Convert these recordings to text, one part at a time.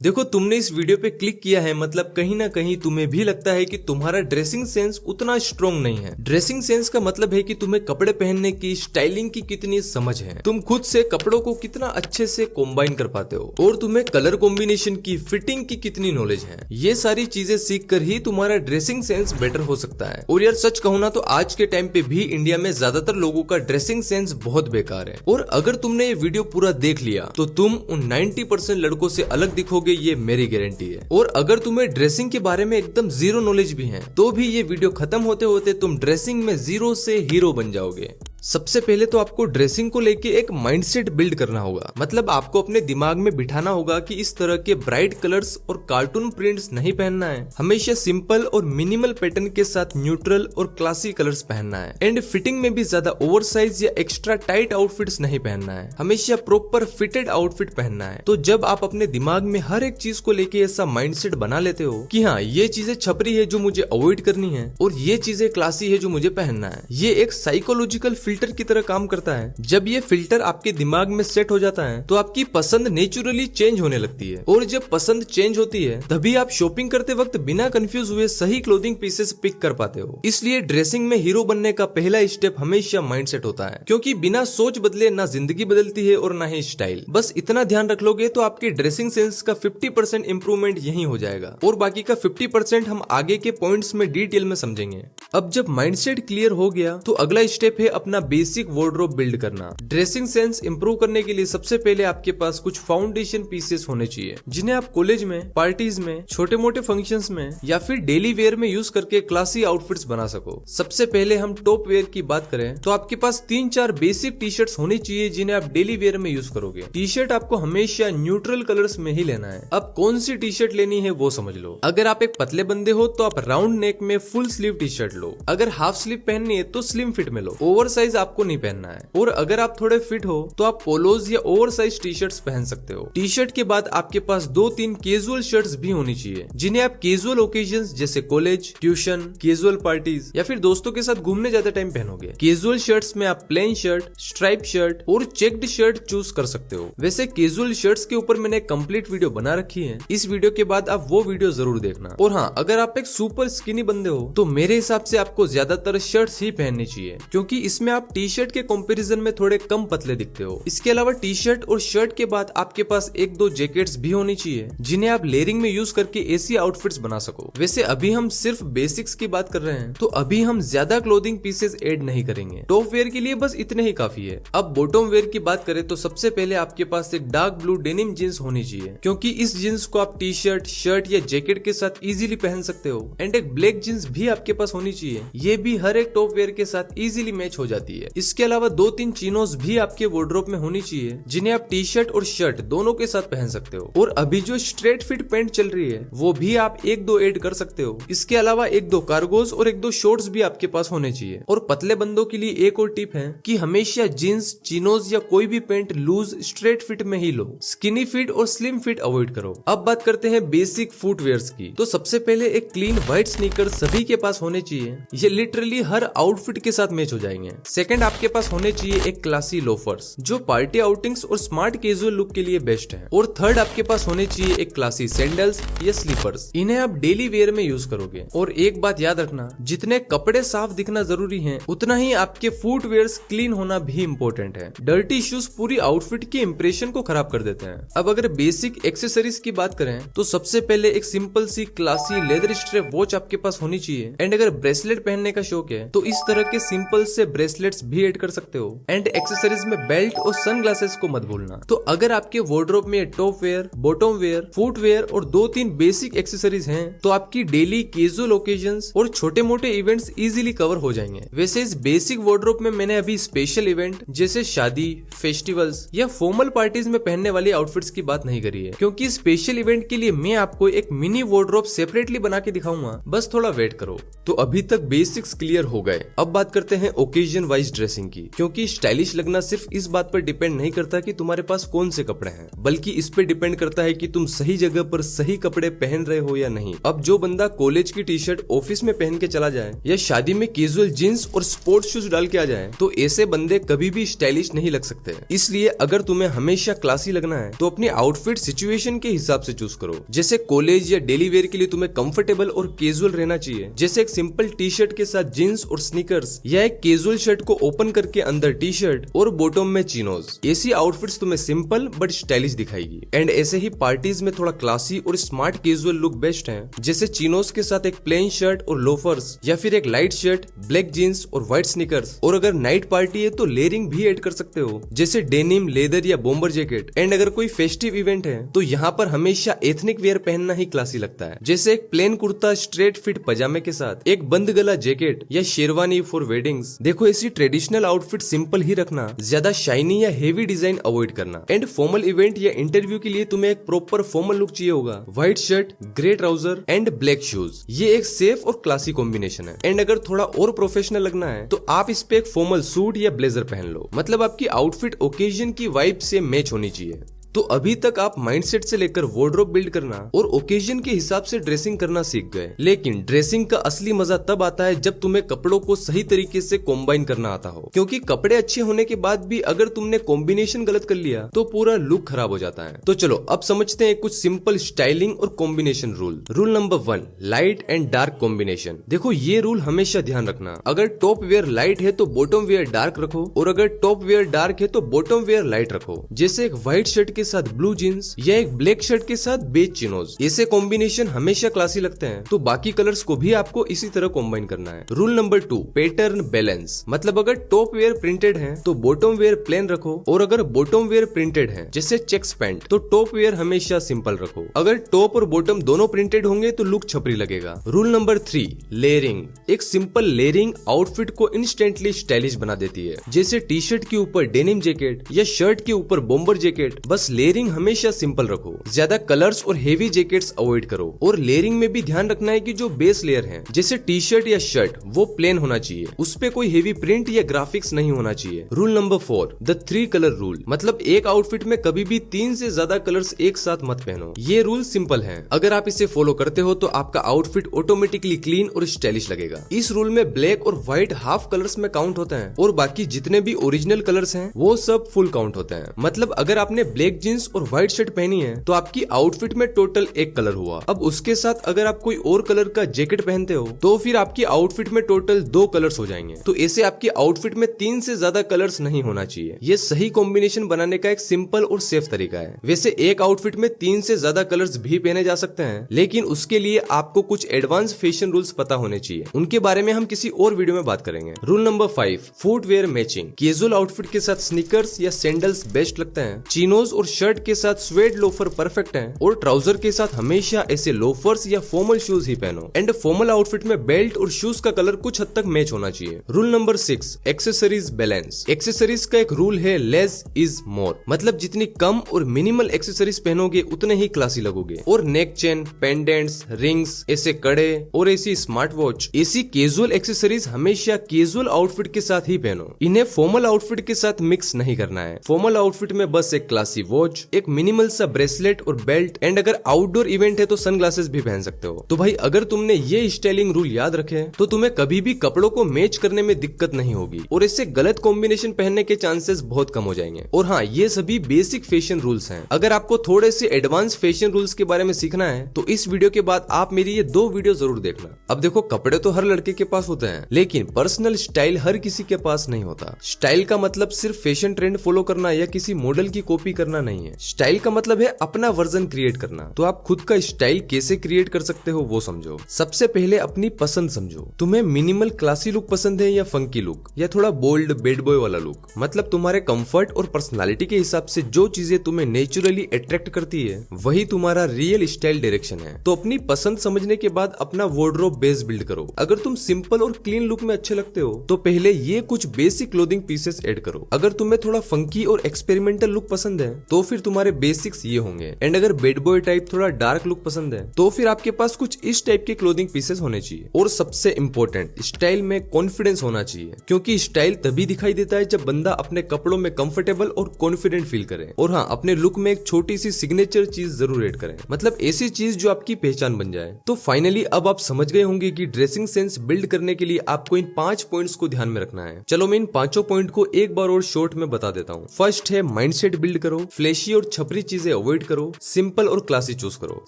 देखो, तुमने इस वीडियो पे क्लिक किया है मतलब कहीं ना कहीं तुम्हें भी लगता है कि तुम्हारा ड्रेसिंग सेंस उतना स्ट्रॉन्ग नहीं है। ड्रेसिंग सेंस का मतलब है कि तुम्हें कपड़े पहनने की, स्टाइलिंग की कितनी समझ है, तुम खुद से कपड़ों को कितना अच्छे से कॉम्बाइन कर पाते हो और तुम्हें कलर कॉम्बिनेशन की, फिटिंग की कितनी नॉलेज है। ये सारी चीजें सीख कर ही तुम्हारा ड्रेसिंग सेंस बेटर हो सकता है। और यार सच कहूँ ना तो आज के टाइम पे भी इंडिया में ज्यादातर लोगों का ड्रेसिंग सेंस बहुत बेकार है। और अगर तुमने ये वीडियो पूरा देख लिया तो तुम उन 90% लड़कों से अलग दिखोगे, ये मेरी गारंटी है। और अगर तुम्हें ड्रेसिंग के बारे में एकदम जीरो नॉलेज भी है तो भी ये वीडियो खत्म होते होते तुम ड्रेसिंग में जीरो से हीरो बन जाओगे। सबसे पहले तो आपको ड्रेसिंग को लेके एक माइंडसेट बिल्ड करना होगा। मतलब आपको अपने दिमाग में बिठाना होगा कि इस तरह के ब्राइट कलर्स और कार्टून प्रिंट्स नहीं पहनना है। हमेशा सिंपल और मिनिमल पैटर्न के साथ न्यूट्रल और क्लासी कलर्स पहनना है। एंड फिटिंग में भी ज्यादा ओवरसाइज या एक्स्ट्रा टाइट आउटफिट्स नहीं पहनना है। हमेशा प्रॉपर फिटेड आउटफिट पहनना है। तो जब आप अपने दिमाग में हर एक चीज को लेके ऐसा माइंडसेट बना लेते हो कि हाँ, ये चीजें छपरी है जो मुझे अवॉइड करनी है और ये चीजें क्लासी है जो मुझे पहनना है, ये एक साइकोलॉजिकल फिल्टर की तरह काम करता है। जब ये फिल्टर आपके दिमाग में सेट हो जाता है तो आपकी पसंद नेचुरली चेंज होने लगती है। और जब पसंद चेंज होती है तभी आप शॉपिंग करते वक्त बिना कंफ्यूज हुए सही क्लोथिंग पीसेस पिक कर पाते हो। इसलिए ड्रेसिंग में हीरो बनने का पहला स्टेप हमेशा माइंडसेट होता है, क्योंकि बिना सोच बदले ना जिंदगी बदलती है और ना ही स्टाइल। बस इतना ध्यान रख लोगे तो आपकी ड्रेसिंग सेंस का 50% इंप्रूवमेंट यही हो जाएगा और बाकी का 50% हम आगे के पॉइंट्स में डिटेल में समझेंगे। अब जब माइंडसेट क्लियर हो गया तो अगला स्टेप है अपना बेसिक वार्डरोब बिल्ड करना। ड्रेसिंग सेंस इंप्रूव करने के लिए सबसे पहले आपके पास कुछ फाउंडेशन पीसेस होने चाहिए जिन्हें आप कॉलेज में, पार्टीज में, छोटे मोटे फंक्शंस में या फिर डेली वेयर में यूज करके क्लासी आउटफिट्स बना सको। सबसे पहले हम टॉप वेयर की बात करें तो आपके पास 3-4 बेसिक टी शर्ट्स होनी चाहिए जिन्हें आप डेली वेयर में यूज करोगे। टी शर्ट आपको हमेशा न्यूट्रल कलर्स में ही लेना है। अब कौन सी टी शर्ट लेनी है वो समझ लो। अगर आप एक पतले बंदे हो तो आप राउंड नेक में फुल स्लीव टी शर्ट लो। अगर हाफ स्लीव पहननी है तो स्लिम फिट में लो। ओवर साइज आपको नहीं पहनना है। और अगर आप थोड़े फिट हो तो आप पोलोज या ओवर साइज टी शर्ट्स पहन सकते हो। टी शर्ट के बाद आपके पास 2-3 कैजुअल शर्ट्स भी होनी चाहिए जिन्हें आप कैजुअल ओकेजन्स जैसे कॉलेज, ट्यूशन, कैजुअल पार्टीज या फिर दोस्तों के साथ घूमने जाते टाइम पहनोगे। कैजुअल शर्ट्स में आप प्लेन शर्ट, स्ट्राइप शर्ट और चेक्ड शर्ट चूज कर सकते हो। वैसे कैजुअल शर्ट्स के ऊपर मैंने एक कंप्लीट वीडियो बना रखी है, इस वीडियो के बाद आप वो वीडियो जरूर देखना। और हाँ, अगर आप एक सुपर स्किनी बंदे हो तो मेरे हिसाब से आपको ज्यादातर शर्ट्स ही पहननी चाहिए, क्योंकि इसमें आप टी शर्ट के कंपैरिजन में थोड़े कम पतले दिखते हो। इसके अलावा टी शर्ट और शर्ट के बाद आपके पास 1-2 जैकेट्स भी होनी चाहिए जिन्हें आप लेयरिंग में यूज करके ऐसी आउटफिट्स बना सको। वैसे अभी हम सिर्फ बेसिक्स की बात कर रहे हैं तो अभी हम ज्यादा क्लोथिंग पीसेस ऐड नहीं करेंगे। टॉप वेयर के लिए बस इतने ही काफी है। अब बॉटम वेयर की बात करें तो सबसे पहले आपके पास एक डार्क ब्लू डेनिम जींस होनी चाहिए, क्योंकि इस जींस को आप टी शर्ट, शर्ट या जैकेट के साथ इजीली पहन सकते हो। एंड एक ब्लैक जींस भी आपके पास होनी चाहिए, ये भी हर एक टॉप वेयर के साथ इजीली मैच हो जाती है। इसके अलावा 2-3 चिनोज भी आपके वार्डरोब में होनी चाहिए जिन्हें आप टी शर्ट और शर्ट दोनों के साथ पहन सकते हो। और अभी जो स्ट्रेट फिट पैंट चल रही है वो भी आप 1-2 ऐड कर सकते हो। इसके अलावा 1-2 कार्गोज और 1-2 शॉर्ट्स भी आपके पास होने चाहिए। और पतले बंदों के लिए एक और टिप है कि हमेशा जींस, चिनोज या कोई भी पैंट लूज स्ट्रेट फिट में ही लो। स्किनी फिट और स्लिम फिट अवॉइड करो। अब बात करते हैं बेसिक फुटवेयर्स की। तो सबसे पहले एक क्लीन व्हाइट स्नीकर सभी के पास होने चाहिए, ये लिटरली हर आउटफिट के साथ मैच हो जाएंगे। सेकंड, आपके पास होने चाहिए एक क्लासी लोफर्स जो पार्टी आउटिंग्स और स्मार्ट कैजुअल लुक के लिए बेस्ट है। और थर्ड, आपके पास होने चाहिए एक क्लासी सैंडल्स या स्लीपर्स, इन्हें आप डेली वेयर में यूज करोगे। और एक बात याद रखना, जितने कपड़े साफ दिखना जरूरी है उतना ही आपके फुटवेयर्स क्लीन होना भी इम्पोर्टेंट है। डर्टी शूज पूरी आउटफिट के इंप्रेशन को खराब कर देते हैं। अब अगर बेसिक एक्सेसरीज की बात करें तो सबसे पहले एक सिंपल सी क्लासी लेदर स्ट्रैप वॉच आपके पास होनी चाहिए। एंड अगर ब्रेसलेट पहनने का शौक है तो इस तरह के सिंपल से ब्रेसलेट्स भी ऐड कर सकते हो। एंड एक्सेसरीज में बेल्ट और सनग्लासेस को मत भूलना। तो अगर आपके वार्डरोब में top wear, bottom wear, footwear और 2-3 बेसिक एक्सेसरीज हैं तो आपकी डेली कैजुअल ओकेजन्स और छोटे मोटे इवेंट्स इजीली कवर हो जाएंगे। वैसे इस बेसिक वार्डरोब में मैंने अभी स्पेशल इवेंट जैसे शादी, फेस्टिवल्स या फॉर्मल पार्टीज में पहनने वाली आउटफिट्स की बात नहीं करी है, क्योंकि स्पेशल इवेंट के लिए मैं आपको एक मिनी वार्डरोब सेपरेटली बना के दिखाऊंगा, बस थोड़ा वेट करो। तो अभी तक बेसिक्स क्लियर हो गए। अब बात करते हैं ओकेजन वाइज ड्रेसिंग की, क्योंकि स्टाइलिश लगना सिर्फ इस बात पर डिपेंड नहीं करता कि तुम्हारे पास कौन से कपड़े हैं, बल्कि इस पे डिपेंड करता है कि तुम सही जगह पर सही कपड़े पहन रहे हो या नहीं। अब जो बंदा कॉलेज की टी शर्ट ऑफिस में पहन के चला जाए या शादी में कैजुअल जींस और स्पोर्ट्स शूज डाल के आ जाए, तो ऐसे बंदे कभी भी स्टाइलिश नहीं लग सकते। इसलिए अगर तुम्हें हमेशा क्लासी लगना है तो अपनी आउटफिट सिचुएशन के हिसाब से चूज करो। जैसे कॉलेज या डेली वेयर के लिए तुम्हें कंफर्टेबल और कैजुअल रहना चाहिए, जैसे एक सिंपल टी शर्ट के साथ जींस और स्नीकर्स, या एक कैजुअल शर्ट को ओपन करके अंदर टी शर्ट और बॉटम में चिनोज। ऐसी आउटफिट्स तुम्हें सिंपल बट स्टाइलिश दिखाएगी। एंड ऐसे ही पार्टीज में थोड़ा क्लासी और स्मार्ट कैजुअल लुक बेस्ट है, जैसे चिनोज के साथ एक प्लेन शर्ट और लोफर्स, या फिर एक लाइट शर्ट, ब्लैक जींस और व्हाइट स्नीकर्स। और अगर नाइट पार्टी है तो लेयरिंग भी ऐड कर सकते हो, जैसे डेनिम, लेदर या बॉम्बर जैकेट। एंड अगर कोई फेस्टिव इवेंट है तो यहाँ पर हमेशा एथनिक वेयर पहनना ही क्लासी लगता है, जैसे एक प्लेन कुर्ता स्ट्रेट फिट पजामे के साथ एक बंद गला जैकेट या शेरवानी फॉर वेडिंग्स। देखो, ऐसी ट्रेडिशनल आउटफिट सिंपल ही रखना, ज्यादा शाइनी या हेवी डिजाइन अवॉइड करना। एंड फॉर्मल इवेंट या इंटरव्यू के लिए तुम्हें एक प्रॉपर फॉर्मल लुक चाहिए होगा, white shirt, grey trouser and black shoes. ये एक सेफ और क्लासी कॉम्बिनेशन है। एंड अगर थोड़ा और प्रोफेशनल लगना है तो आप इस पे एक फॉर्मल सूट या ब्लेजर पहन लो, मतलब आपकी आउटफिट ओकेजन की वाइब से मैच होनी चाहिए। तो अभी तक आप माइंडसेट से लेकर वार्डरोब बिल्ड करना और ओकेजन के हिसाब से ड्रेसिंग करना सीख गए, लेकिन ड्रेसिंग का असली मजा तब आता है जब तुम्हें कपड़ों को सही तरीके से कॉम्बाइन करना आता हो, क्योंकि कपड़े अच्छे होने के बाद भी अगर तुमने कॉम्बिनेशन गलत कर लिया तो पूरा लुक खराब हो जाता है। तो चलो अब समझते हैं कुछ सिंपल स्टाइलिंग और combination rule. Rule number 1, light and dark combination. देखो, ये रूल हमेशा ध्यान रखना, अगर टॉप वेयर लाइट है तो बॉटम वेयर डार्क रखो, और अगर टॉप वेयर डार्क है तो बॉटम वेयर लाइट रखो। जैसे एक व्हाइट शर्ट के साथ ब्लू जीन्स या एक ब्लैक शर्ट के साथ बेज चिनोज। ऐसे कॉम्बिनेशन हमेशा क्लासी लगते हैं, तो बाकी कलर्स को भी आपको इसी तरह कॉम्बाइन करना है। Rule number 2, pattern balance. मतलब अगर टॉप वेयर प्रिंटेड है तो बॉटम वेयर प्लेन रखो, और अगर बॉटम वेयर प्रिंटेड है जैसे चेक्स पैंट तो टॉप वेयर हमेशा सिंपल रखो। अगर टॉप और बॉटम दोनों प्रिंटेड होंगे तो लुक छपरी लगेगा। Rule number 3, layering. एक सिंपल लेयरिंग आउटफिट को इंस्टेंटली स्टाइलिश बना देती है, जैसे टी शर्ट के ऊपर डेनिम जैकेट या शर्ट के ऊपर बॉम्बर जैकेट। बस लेयरिंग हमेशा सिंपल रखो, ज्यादा कलर्स और हेवी जैकेट्स अवॉइड करो। और लेयरिंग में भी ध्यान रखना है कि जो बेस लेयर है जैसे टी शर्ट या शर्ट वो प्लेन होना चाहिए, उस पे कोई हेवी प्रिंट या ग्राफिक्स नहीं होना चाहिए। Rule number 4, the 3 colour rule. मतलब एक आउटफिट में कभी भी 3 से ज्यादा कलर्स एक साथ मत पहनो। ये रूल सिंपल है, अगर आप इसे फॉलो करते हो तो आपका आउटफिट ऑटोमेटिकली क्लीन और स्टाइलिश लगेगा। इस रूल में ब्लैक और व्हाइट हाफ कलर्स में काउंट होते हैं, और बाकी जितने भी ओरिजिनल कलर्स हैं वो सब फुल काउंट होते हैं। मतलब अगर आपने ब्लैक जींस और व्हाइट शर्ट पहनी है तो आपकी आउटफिट में टोटल एक कलर हुआ। अब उसके साथ अगर आप कोई और कलर का जैकेट पहनते हो तो फिर आपकी आउटफिट में टोटल 2 कलर्स हो जाएंगे। तो ऐसे आपकी आउटफिट में 3 से ज्यादा कलर्स नहीं होना चाहिए। ये सही कॉम्बिनेशन बनाने का एक सिंपल और सेफ तरीका है। वैसे एक आउटफिट में 3 से ज्यादा कलर्स भी पहने जा सकते हैं, लेकिन उसके लिए आपको कुछ एडवांस फैशन रूल्स पता होने चाहिए। उनके बारे में हम किसी और वीडियो में बात करेंगे। Rule number 5, footwear matching. Casual outfit के साथ स्नीकर्स या सैंडल्स बेस्ट लगते हैं। चिनोज और शर्ट के साथ स्वेड लोफर परफेक्ट है, और ट्राउजर के साथ हमेशा ऐसे लोफर्स या फॉर्मल शूज ही पहनो। एंड फॉर्मल आउटफिट में बेल्ट और शूज का कलर कुछ हद तक मैच होना चाहिए। Rule number 6, accessories balance. Accessories का एक रूल है, लेस इज मोर। मतलब जितनी कम और मिनिमल एक्सेसरीज पहनोगे उतने ही क्लासी लगोगे। और नेक चेन, पेंडेंट्स, रिंग्स, ऐसे कड़े और ऐसी स्मार्ट वॉच, ऐसी कैजुअल एक्सेसरीज हमेशा कैजुअल आउटफिट के साथ ही पहनो। इन्हें फॉर्मल आउटफिट के साथ मिक्स नहीं करना है। फॉर्मल आउटफिट में बस एक क्लासी वॉच, एक मिनिमल सा ब्रेसलेट और बेल्ट, एंड अगर आउटडोर इवेंट है तो सनग्लासेस भी पहन सकते हो। तो भाई अगर तुमने ये स्टाइलिंग रूल याद रखे तो तुम्हें कभी भी कपड़ों को मैच करने में दिक्कत नहीं होगी, और इससे गलत कॉम्बिनेशन पहनने के चांसेस बहुत कम हो जाएंगे। और हाँ, ये सभी बेसिक फैशन रूल्स हैं। अगर आपको थोड़े से एडवांस फैशन रूल्स के बारे में सीखना है तो इस वीडियो के बाद आप मेरी ये 2 वीडियो जरूर देखना। अब देखो, कपड़े तो हर लड़के के पास होते हैं, लेकिन पर्सनल स्टाइल हर किसी के पास नहीं होता। स्टाइल का मतलब सिर्फ फैशन ट्रेंड फॉलो करना या किसी मॉडल की कॉपी करना नहीं है। स्टाइल का मतलब है अपना वर्जन क्रिएट करना। तो आप खुद का स्टाइल कैसे क्रिएट कर सकते हो वो समझो। सबसे पहले अपनी पसंद समझो। तुम्हें मिनिमल क्लासी लुक पसंद है या फंकी लुक, या थोड़ा बोल्ड बैड बॉय वाला लुक। मतलब तुम्हारे कंफर्ट और पर्सनालिटी के हिसाब से जो चीजें तुम्हें नेचुरली अट्रैक्ट करती है वही तुम्हारा रियल स्टाइल डायरेक्शन है। तो अपनी पसंद समझने के बाद अपना वार्डरोब बेस बिल्ड करो। अगर तुम सिंपल और क्लीन लुक में अच्छे लगते हो तो पहले ये कुछ बेसिक क्लोथिंग पीसेस ऐड करो। अगर तुम्हें थोड़ा फंकी और एक्सपेरिमेंटल लुक पसंद है तो फिर तुम्हारे बेसिक्स ये होंगे। एंड अगर बैड बॉय टाइप थोड़ा डार्क लुक पसंद है तो फिर आपके पास कुछ इस टाइप के क्लोथिंग पीसेस होने चाहिए। और सबसे इंपॉर्टेंट, स्टाइल में कॉन्फिडेंस होना चाहिए, क्योंकि स्टाइल तभी दिखाई देता है जब बंदा अपने कपड़ों में कंफर्टेबल और कॉन्फिडेंट फील करे। और हाँ, अपने लुक में एक छोटी सी सिग्नेचर चीज जरूर ऐड करें, मतलब ऐसी चीज जो आपकी पहचान बन जाए। तो फाइनली अब आप समझ गए होंगे कि ड्रेसिंग सेंस बिल्ड करने के लिए आपको इन 5 पॉइंट्स को ध्यान में रखना है। चलो मैं इन 5 पॉइंट को एक बार और शॉर्ट में बता देता हूँ। फर्स्ट है माइंडसेट बिल्ड करो, फ्लैशी और छपरी चीजें अवॉइड करो, सिंपल और क्लासी चूज करो।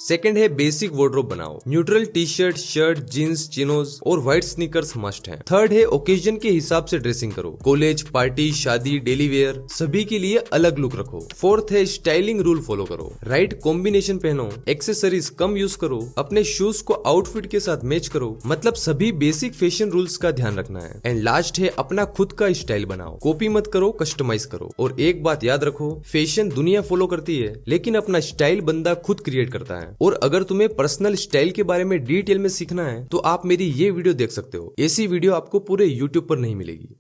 सेकंड है बेसिक वार्डरोब बनाओ, neutral T shirt, shirt, jeans, chinos और व्हाइट स्नीकर्स मस्ट है। थर्ड है ओकेजन के हिसाब से ड्रेसिंग करो, कॉलेज, पार्टी, शादी, डेली वेयर सभी के लिए अलग लुक रखो। फोर्थ है स्टाइलिंग रूल फॉलो करो, राइट कॉम्बिनेशन पहनो, एक्सेसरीज कम यूज करो, अपने शूज को आउटफिट के साथ मैच करो, मतलब सभी बेसिक फैशन रूल्स का ध्यान रखना है। एंड लास्ट है अपना खुद का स्टाइल बनाओ, कॉपी मत करो, कस्टमाइज करो। और एक बात याद रखो, फैशन दुनिया फॉलो करती है लेकिन अपना स्टाइल बंदा खुद क्रिएट करता है। और अगर तुम्हें पर्सनल स्टाइल के बारे में डिटेल में सीखना है तो आप मेरी ये वीडियो देख सकते हो, ऐसी वीडियो आपको पूरे यूट्यूब पर नहीं मिलेगी।